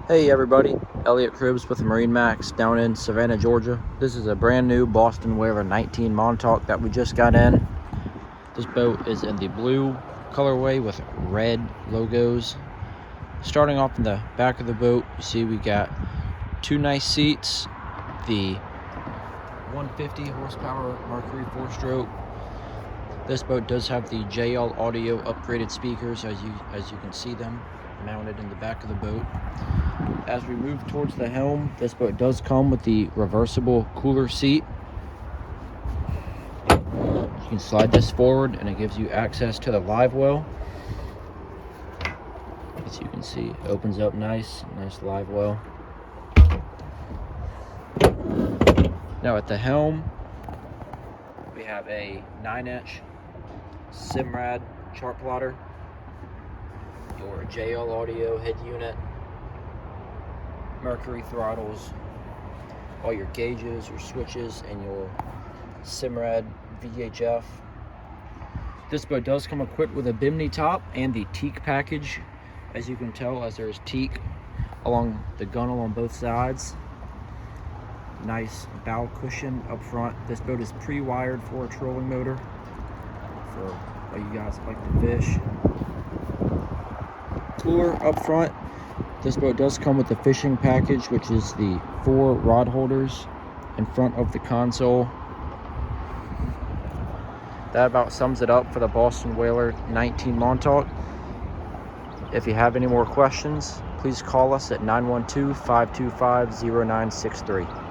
Hey everybody, Elliot Cribs with MarineMax down in Savannah, Georgia. This is a brand new Boston Whaler 19 Montauk that we just got in. This boat is in the blue colorway with red logos. Starting off in the back of the boat, you see we got two nice seats, the 150 horsepower Mercury 4-stroke. This boat does have the JL Audio upgraded speakers, as you can see them mounted in the back of the boat. As we move towards the helm, this boat does come with the reversible cooler seat. You can slide this forward and it gives you access to the livewell. As you can see, it opens up nice livewell. Now at the helm, we have a 9-inch Simrad chart plotter, your JL Audio head unit, Mercury throttles, all your gauges, your switches, and your Simrad VHF. This boat does come equipped with a bimini top and the teak package, as you can tell, as there's teak along the gunnel on both sides. Nice bow cushion up front. This boat is pre-wired for a trolling motor for all you guys that like to fish. Cooler up front. This boat does come with the fishing package, which is the 4 rod holders in front of the console. That about sums it up for the Boston Whaler 19 Montauk. If you have any more questions, please call us at 912-525-0963.